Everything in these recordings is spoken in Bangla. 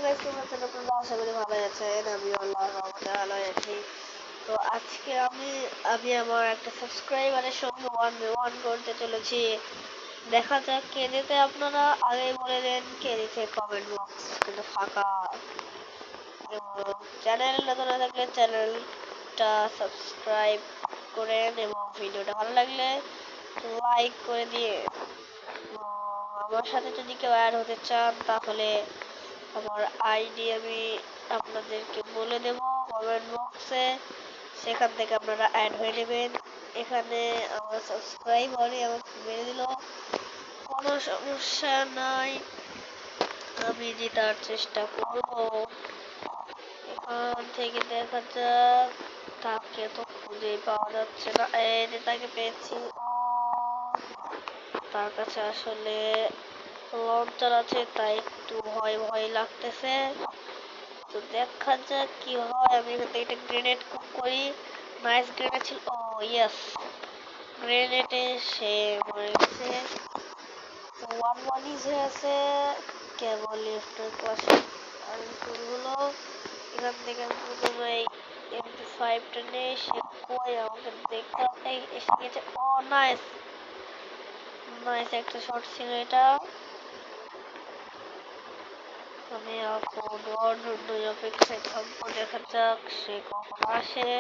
গাইস, তোমরা তো আপনারা আশা করি ভালো আছেন। আমি আল্লাহর রহমতে ভালো আছি। তো আজকে আমি আমি আমার একটা সাবস্ক্রাইবারের সঙ্গে 1v1 করতে চলেছি। দেখা যাক কে জিতে। আপনারা আগেই বলে দেন কে জিতে, কমেন্ট বক্স কিন্তু ফাঁকা। এবং চ্যানেল নতুন না থাকলে চ্যানেলটা সাবস্ক্রাইব করেন এবং ভিডিওটা ভালো লাগলে লাইক করে দিয়ে আমার সাথে যদি কেউ অ্যাড হতে চান তাহলে আমার আইডি আমি আপনাদেরকে বলে দেব কমেন্ট বক্সে, সেখান থেকে আপনারা অ্যাড হয়ে নেবেন। এখানে আমার সাবস্ক্রাইবারই আমাকে মেরে দিল, কোনো সমস্যা নাই, আমি জেতার চেষ্টা করব। এখান থেকে দেখা যাক, তাকে তো খুঁজে পাওয়া যাচ্ছে না। এই যে তাকে পেয়েছি। তার কাছে আসলে লঞ্চার আছে, তাই একটু ভয় ভয় লাগতেছে। তো দেখা যাক কি হয়। আমি এখান থেকে একটা গ্রেনেড কুক করি। নাইস গ্রেনেড ছিল। ও ইয়েস, গ্রেনেডে সে মরে গেছে। তো 1-1 হয়ে আছে। কেবল লিফটের ক্লাসে আমি শুরু হলো। এখান থেকে আমি প্রথমে MP5টা নিয়ে সে কই আমাকে দেখতে এসে গেছে। ও নাইস নাইস, একটা শট ছিল এটা। আমি এখন ওর জন্যই অপেক্ষায় থাকবো। দেখা যাক সে কখন আসে।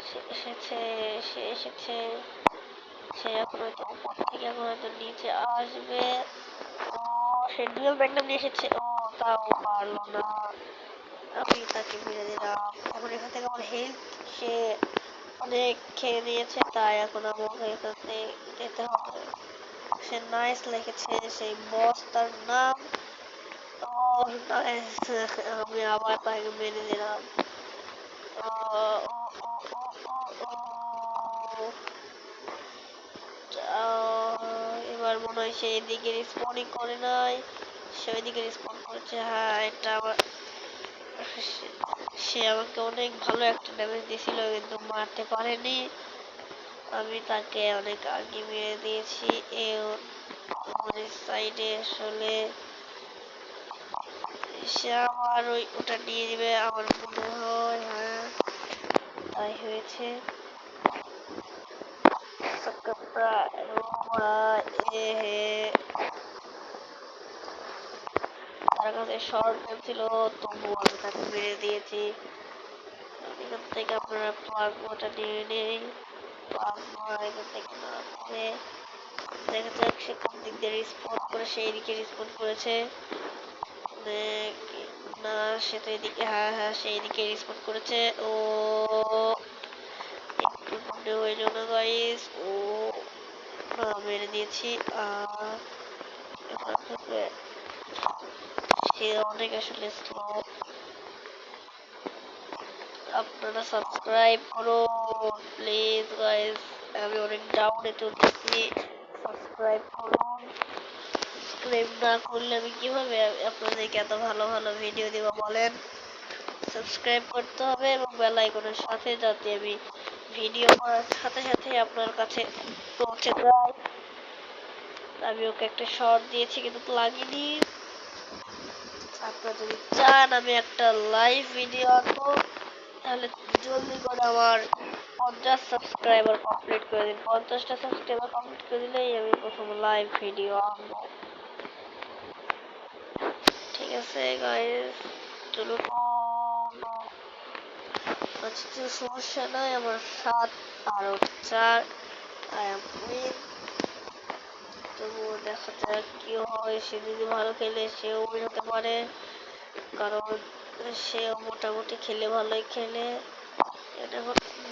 সে এসেছে, সে এসেছে। সে এখন হয়তো উপর থেকে এখন হয়তো নিচে আসবে। ও, সে ডুয়েল ম্যাগনাম নিয়ে এসেছে। ও, তাও পারলো না। আমি তাকে মেরে দিলাম। এখন এখান থেকে আমার হেলথ সে অনেক খেয়ে নিয়েছে, তাই এখন আমাকে এখান থেকে যেতে হবে। সে নাইস লিখেছে সেই বস, তার নাম। আমি আবার তাকে মেরে দিলাম। এবার মনে হয় সে এদিকে রিসপন্ডই করে নাই, সে ওইদিকে রিসপন্ড করেছে। হ্যাঁ, এটা আমার সে আমাকে অনেক ভালো একটা ড্যামেজ দিয়েছিল কিন্তু মারতে পারেনি। আমি তাকে অনেক আগে মেরে দিয়েছি। আমাদের সাইডে আসলে সে আমার ওটা নিয়ে নেবে আমার মনে হয়। হ্যাঁ, তাই হয়েছে। তার কাছে শর্ট ছিল, তবু আমি তাকে মেরে দিয়েছি। এখান থেকে আপনারা প্লাজমাটা নিয়ে নেই। প্লাজমা এখান থেকে না করে দেখা যাক সে কোন দিক দিয়ে রিসপন্ড করে। সেই দিকে রিসপন্ড করেছে না, সে তো এদিকে। হ্যাঁ হ্যাঁ, সেই দিকে রিসপন্ড করেছে। ও একটু মনে হয়ে যাও না গাইস। ও না, মেরে দিয়েছি। এখান থেকে সে অনেক আসলে স্লো। আপনারা সাবস্ক্রাইব করুন প্লিজ গাইস, আমি অনেক ডাউনে চলতেছি। সাবস্ক্রাইব করুন, সাবস্ক্রাইব না করলে আমি কিভাবে আপনাদেরকে এত ভালো ভালো ভিডিও দেব বলেন। সাবস্ক্রাইব করতে হবে এবং বেল আইকনের সাথে, যাতে আমি ভিডিও করার সাথে সাথে আপনার কাছে পৌঁছে যায়। আমি ওকে একটা শর্ট দিয়েছি কিন্তু লাগেনি। আপনারা যদি চান আমি একটা লাইভ ভিডিও আনবো, তাহলে জলদি করে আমার 50 সাবস্ক্রাইবার কমপ্লিট করে দিন। 50টা সাবস্ক্রাইবার কমপ্লিট করে দিলেই আমি প্রথম লাইভ ভিডিও আনবো। ঠিক আছে গাইস, চলুন। আচ্ছা, সমস্যা নাই, আমার 7 আর 4 আই এম উইন। তবুও দেখা যাক কি হয়। সে যদি ভালো খেলে সেও উইন হতে পারে, কারণ সেও মোটামুটি খেলে, ভালোই খেলে।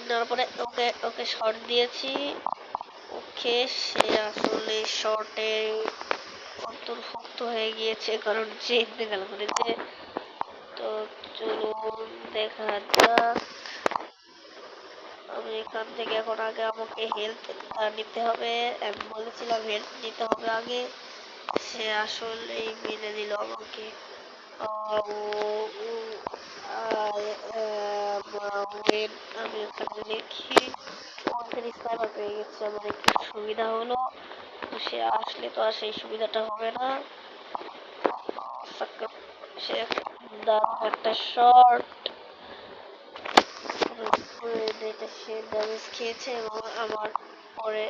তারপরে ওকে ওকে শর্ট দিয়েছি। ওকে, সে আসলে শর্টে অন্তর্ভুক্ত হয়ে গিয়েছে, কারণ সে ইন্তেকাল করেছে। তো চলুন দেখা যাক। আমি এখান থেকে এখন আগে আমাকে হেলথ নিতে হবে। আমি বলেছিলাম হেলথ নিতে হবে আগে। সে আসলেই মেনে দিল আমাকে। আমি ওখানে দেখি ওখানে স্নাইপার পেয়ে গেছে, আমার একটু সুবিধা হলো। সে আসলে তো আর সেই সুবিধাটা হবে না। সে দারুণ একটা শট এটা সে ড্যামেজ খেয়েছে এবং আমার পরে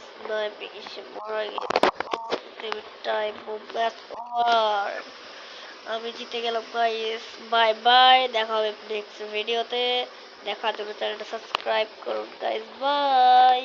স্নাইপিং এসে মারা গেছে টাইম ম্যাচ ওভার আমি জিতে গেলাম গাইস বাই বাই দেখা হবে নেক্সট ভিডিওতে দেখার জন্য চ্যানেলটা সাবস্ক্রাইব করুন গাইস বাই